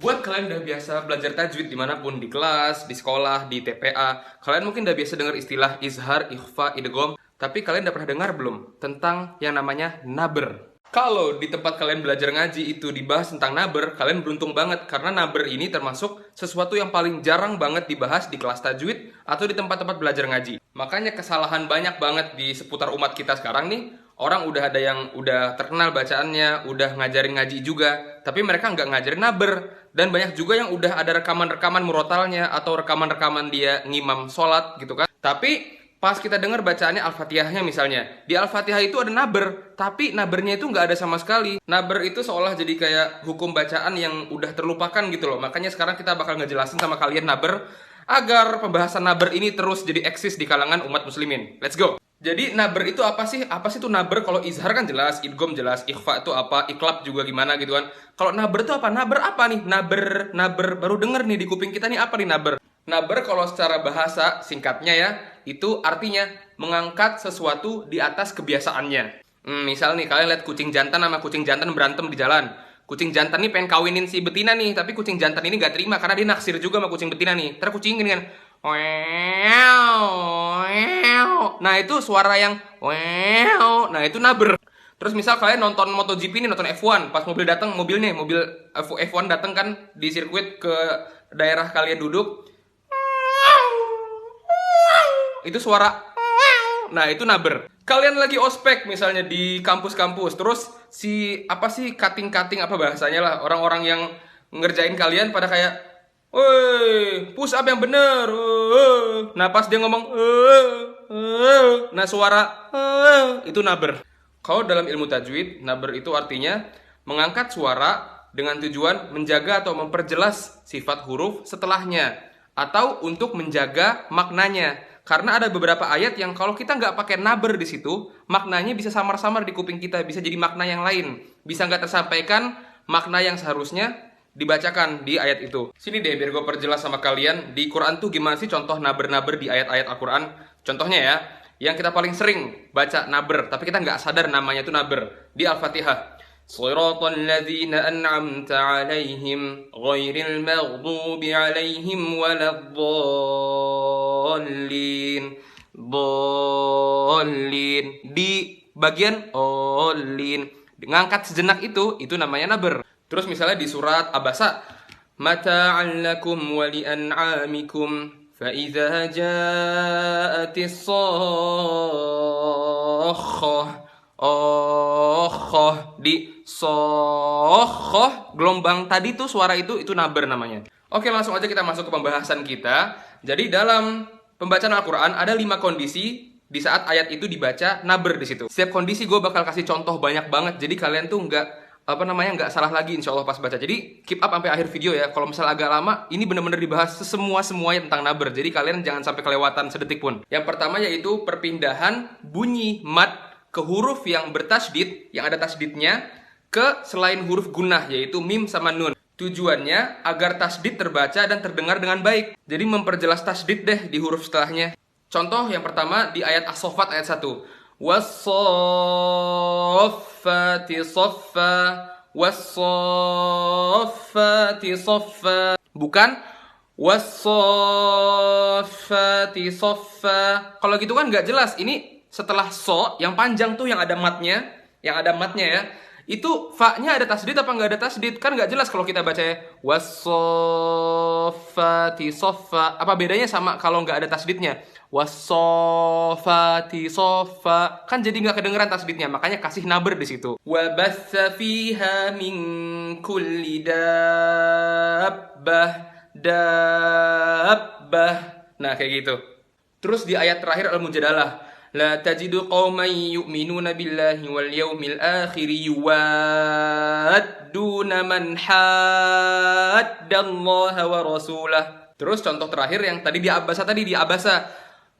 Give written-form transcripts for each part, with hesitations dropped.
Buat kalian udah biasa belajar tajwid dimanapun, di kelas, di sekolah, di TPA, kalian mungkin udah biasa dengar istilah izhar, ikhfa, idgham, tapi kalian udah pernah dengar belum tentang yang namanya naber? Kalau di tempat kalian belajar ngaji itu dibahas tentang naber, kalian beruntung banget karena naber ini termasuk sesuatu yang paling jarang banget dibahas di kelas tajwid atau di tempat-tempat belajar ngaji. Makanya kesalahan banyak banget di seputar umat kita sekarang nih. Orang udah ada yang udah terkenal bacaannya, udah ngajarin ngaji juga, tapi mereka nggak ngajarin naber. Dan banyak juga yang udah ada rekaman-rekaman murotalnya atau rekaman-rekaman dia ngimam sholat gitu kan. Tapi pas kita dengar bacaannya Al-Fatihahnya misalnya, di Al-Fatihah itu ada naber, tapi nabernya itu nggak ada sama sekali. Naber itu seolah jadi kayak hukum bacaan yang udah terlupakan gitu loh. Makanya sekarang kita bakal ngejelasin sama kalian naber, agar pembahasan naber ini terus jadi eksis di kalangan umat muslimin. Let's go! Jadi naber itu apa sih? Apa sih itu naber? Kalau izhar kan jelas, idgham jelas, ikhfa itu apa, iklab juga gimana gitu kan. Kalau naber itu apa? Naber apa nih? Naber baru denger nih di kuping kita nih apa nih naber? Naber kalau secara bahasa singkatnya ya, itu artinya mengangkat sesuatu di atas kebiasaannya. Misal nih kalian lihat kucing jantan sama kucing jantan berantem di jalan. Kucing jantan nih pengen kawinin si betina nih, tapi kucing jantan ini gak terima karena dia naksir juga sama kucing betina nih. Terus kucing ini kan, nah itu suara yang nah itu naber. Terus misal kalian nonton MotoGP nih, nonton F1, pas mobil datang, mobil F1 datang kan di sirkuit ke daerah kalian duduk, itu suara, nah itu naber. Kalian lagi ospek misalnya di kampus-kampus, terus si apa sih cutting apa bahasanya lah, orang-orang yang ngerjain kalian pada kayak, woi, push up yang bener. Nah pas dia ngomong, nah suara itu naber. Kalau dalam ilmu tajwid, naber itu artinya mengangkat suara dengan tujuan menjaga atau memperjelas sifat huruf setelahnya, atau untuk menjaga maknanya. Karena ada beberapa ayat yang kalau kita nggak pakai naber di situ, maknanya bisa samar-samar di kuping kita, bisa jadi makna yang lain, bisa nggak tersampaikan makna yang seharusnya dibacakan di ayat itu. Sini deh biar gue perjelas sama kalian, di Quran tuh gimana sih contoh naber-naber di ayat-ayat Al-Quran. Contohnya ya, yang kita paling sering baca naber, tapi kita nggak sadar namanya itu naber, di Al-Fatihah. Shiratal ladzina an'amta 'alaihim ghairil maghdubi 'alaihim waladdallin. Di bagian olin ngangkat sejenak itu namanya naber. Terus misalnya di surat Abasa, mata'an lakum wa li'an'amikum fa idza ja'atis sakhah. Di sohoh gelombang tadi tuh suara itu naber namanya. Oke, langsung aja kita masuk ke pembahasan kita. Jadi dalam pembacaan Al-Quran ada 5 kondisi di saat ayat itu dibaca naber di situ. Setiap kondisi gue bakal kasih contoh banyak banget. Jadi kalian tuh nggak salah lagi insya Allah pas baca. Jadi keep up sampai akhir video ya. Kalau misalnya agak lama, ini bener-bener dibahas semuanya tentang naber. Jadi kalian jangan sampai kelewatan sedetik pun. Yang pertama yaitu perpindahan bunyi mad ke huruf yang bertasydid, yang ada tasydidnya, ke selain huruf gunnah, yaitu mim sama nun. Tujuannya agar tasydid terbaca dan terdengar dengan baik. Jadi memperjelas tasydid deh di huruf setelahnya. Contoh yang pertama di ayat As-Saffat ayat 1. Was-saffati saffa, was-saffati saffa. Bukan was-saffati saffa. Kalau gitu kan nggak jelas. Ini setelah so yang panjang tuh yang ada matnya ya, itu fa-nya ada tasdid apa nggak ada tasdid, kan nggak jelas kalau kita baca was-saffati saffa. Apa bedanya sama kalau nggak ada tasdidnya? Was-saffati saffa, kan jadi nggak kedengeran tasdidnya, makanya kasih naber di situ. Wa batsa fiha min kulli dabbah. Nah kayak gitu. Terus di ayat terakhir Al-Mujadalah, la tajidu qauman yu'minuna billahi wal yawmil akhir yuwadduna man haddallaha wa rasulah. Terus contoh terakhir yang tadi di Abasa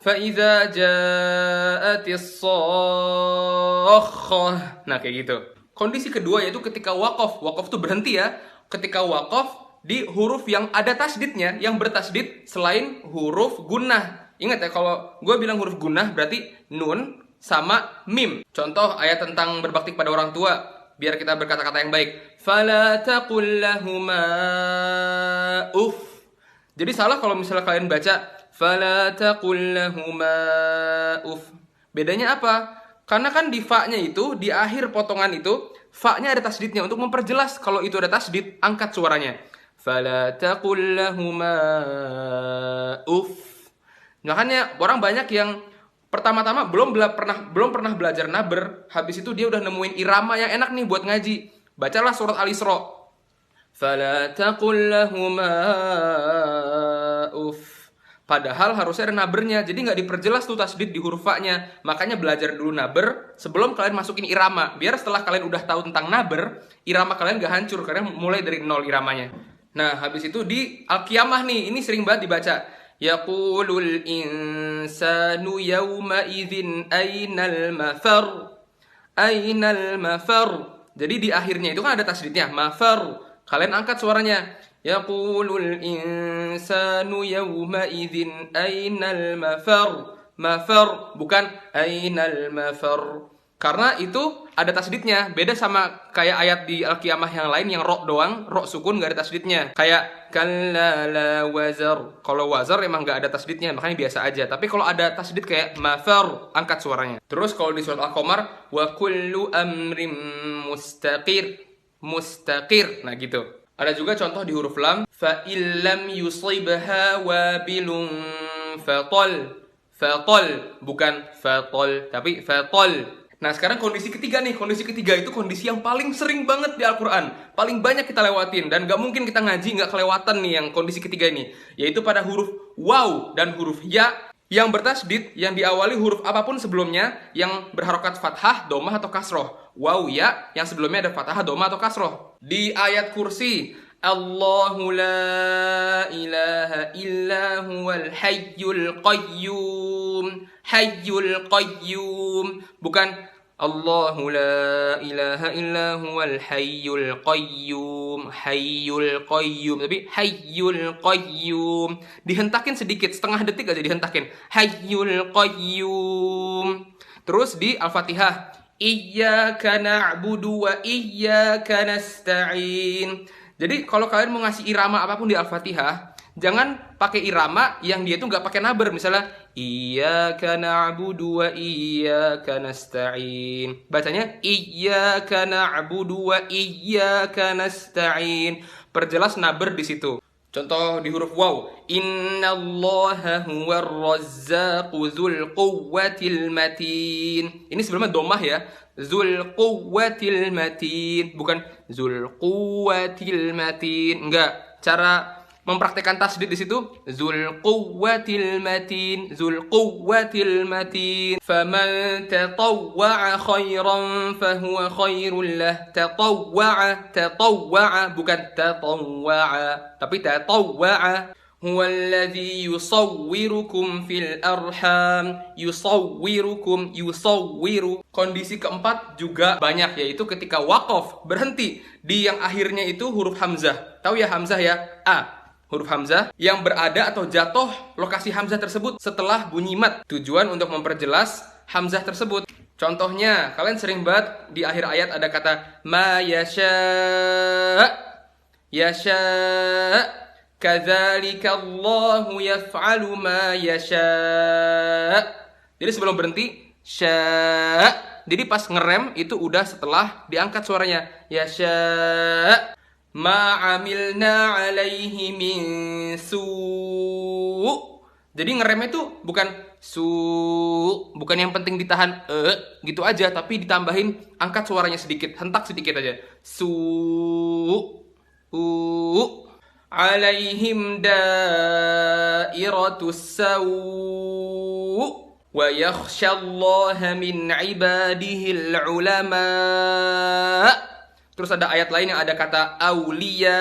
fa idza ja'atis sakhah. Nah kayak gitu. Kondisi kedua yaitu ketika waqaf. Waqaf tuh berhenti ya. Ketika waqaf di huruf yang ada tasdidnya, yang bertasdid selain huruf gunnah. Ingat ya, kalau gue bilang huruf gunnah berarti nun sama mim. Contoh ayat tentang berbakti kepada orang tua. biar kita berkata-kata yang baik. Fala taqul lahuma uff. Jadi salah kalau misalnya kalian baca fala taqul lahuma uff. Bedanya apa? Karena kan di fa-nya itu, di akhir potongan itu, fa-nya ada tasdidnya. Untuk memperjelas kalau itu ada tasdid, angkat suaranya. Fala taqul lahuma uff. Makanya orang banyak yang pertama-tama belum pernah belajar naber, habis itu dia udah nemuin irama yang enak nih buat ngaji. Bacalah surat Al-Isra. Fala taqul lahuma uff. Padahal harusnya ada nabernya, jadi nggak diperjelas tuh tasdid di huruf fa-nya. Makanya belajar dulu naber sebelum kalian masukin irama. Biar setelah kalian udah tahu tentang naber, irama kalian nggak hancur karena mulai dari nol iramanya. Nah, habis itu di Al-Qiyamah nih, ini sering banget dibaca. Yaqulul insanu yawma idzin ainal mafar. Ainal mafar. Jadi di akhirnya itu kan ada tasdidnya, mafar. Kalian angkat suaranya. Yaqulul insanu yawma idzin ainal mafar. Mafar bukan ainal mafar. Karena itu ada tasdidnya. Beda sama kayak ayat di Al-Qiyamah yang lain yang ro doang, ro sukun gak ada tasdidnya. Kayak kalla la wazar. Kalau wazar emang gak ada tasdidnya, makanya biasa aja. Tapi kalau ada tasdid kayak mafar, angkat suaranya. Terus kalau di surat Al-Qamar, wa kullu amrim mustaqir. Mustaqir. Nah gitu. Ada juga contoh di huruf lam. Fa illam yusibha wabilun fatol. Fatol. Bukan fatol, tapi fatol. Nah sekarang kondisi ketiga nih. Kondisi ketiga itu kondisi yang paling sering banget di Al-Quran. Paling banyak kita lewatin. Dan gak mungkin kita ngaji gak kelewatan nih yang kondisi ketiga ini. Yaitu pada huruf waw dan huruf ya yang bertasdid, yang diawali huruf apapun sebelumnya yang berharokat fathah, domah atau kasroh. Waw ya yang sebelumnya ada fathah, domah atau kasroh. Di ayat kursi, Allahu la ilaha illa huwal hayyul qayyum. Hayyul qayyum. Bukan Allahu la ilaha illa huwal hayyul qayyum. Hayyul qayyum. Tapi hayyul qayyum. Dihentakin sedikit, setengah detik aja dihentakin. Hayyul qayyum. Terus di Al-Fatihah, Iyyaka na'budu wa iyyaka nasta'in. Jadi kalau kalian mau ngasih irama apapun di Al-Fatihah, jangan pakai irama yang dia itu nggak pakai naber. Misalnya Iyyaka na'budu wa iyyaka nasta'in. Bacanya Iyyaka na'budu wa iyyaka nasta'in. Perjelas naber di situ. Contoh di huruf waw, Innallaha huwar razzaqu dzul quwwatil matin. Ini sebelumnya domah ya. Dzul quwwatil matin, bukan dzul quwwatil matin. Enggak. Cara mempraktekkan tasdid di situ, dzul quwwatil matin, dzul quwwatil matin. Faman tatawwa'a khairan fahuwa khairul lah. Tatawwa'a, bukan tatawwa'a, tapi tatawwa'a. Huwallazi yusawwirukum fil arham. Yusawwiru. Kondisi keempat juga banyak, yaitu ketika waqaf, berhenti di yang akhirnya itu huruf hamzah. Tahu ya hamzah ya? A. Huruf hamzah yang berada atau jatuh lokasi hamzah tersebut setelah bunyi mat. Tujuan untuk memperjelas hamzah tersebut. Contohnya, kalian sering banget di akhir ayat ada kata ma yasha. Yasha. Kadzalika Allahu yaf'alu ma yasha. Jadi sebelum berhenti sya. Jadi pas ngerem itu udah setelah diangkat suaranya. Yasha. Ma amilna alaihi min su'. Jadi ngeremnya itu bukan bukan yang penting ditahan gitu aja, tapi ditambahin angkat suaranya sedikit, hentak sedikit aja. Alaihim dairatus sawu wa yakhshallaha min ibadihil ulama. Terus ada ayat lain yang ada kata aulia.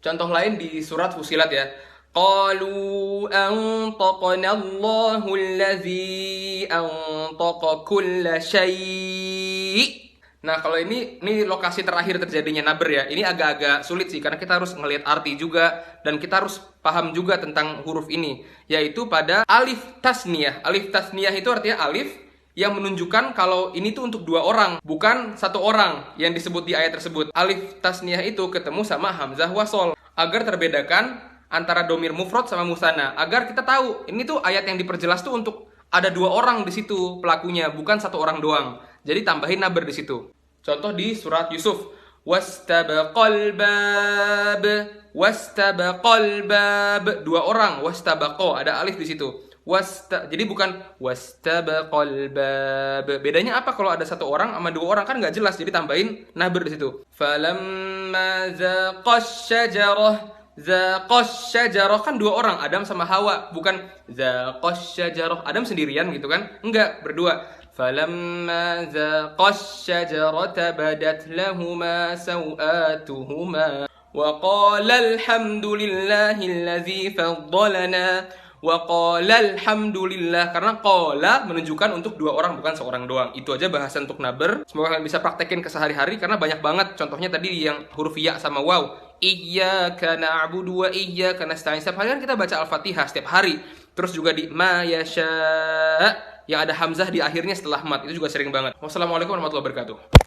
Contoh lain di surat Fussilat ya. Qalu antaqana Allahu allazi antaqa kulla syai'. Nah, kalau ini lokasi terakhir terjadinya naber ya. Ini agak-agak sulit sih karena kita harus ngelihat arti juga dan kita harus paham juga tentang huruf ini, yaitu pada alif tasniyah. Alif tasniyah itu artinya alif yang menunjukkan kalau ini tuh untuk dua orang, bukan satu orang yang disebut di ayat tersebut. Alif tasniyah itu ketemu sama hamzah wasol agar terbedakan antara domir mufrad sama musanna, agar kita tahu ini tuh ayat yang diperjelas tuh untuk ada dua orang di situ pelakunya, bukan satu orang doang. Jadi tambahin naber di situ. Contoh di surat Yusuf, wastabaqal bab, wastabaqal bab, dua orang, wastabaqo, ada alif di situ. Jadi bukan wastabaqal bab. Bedanya apa kalau ada satu orang sama dua orang, kan nggak jelas, jadi tambahin naber di situ. Falamma zaqash syajarah, zaqash syajarah kan dua orang, Adam sama Hawa, bukan zaqash syajarah Adam sendirian gitu kan, enggak, berdua. Falamma zaqash syajarata badat lahuma sawatuhuma wa qala alhamdulillahilladzi faddalana. Wa qala alhamdulillah, karena qala menunjukkan untuk dua orang, bukan seorang doang. Itu aja bahasan untuk naber. Semoga kalian bisa praktekin ke sehari-hari karena banyak banget. Contohnya tadi yang huruf ya sama waw. Iyyaka na'budu wa iyyaka nasta'in. Setiap hari kan kita baca Al-Fatihah setiap hari. Terus juga di ma yasha yang ada hamzah di akhirnya setelah mat. Itu juga sering banget. Wassalamualaikum warahmatullahi wabarakatuh.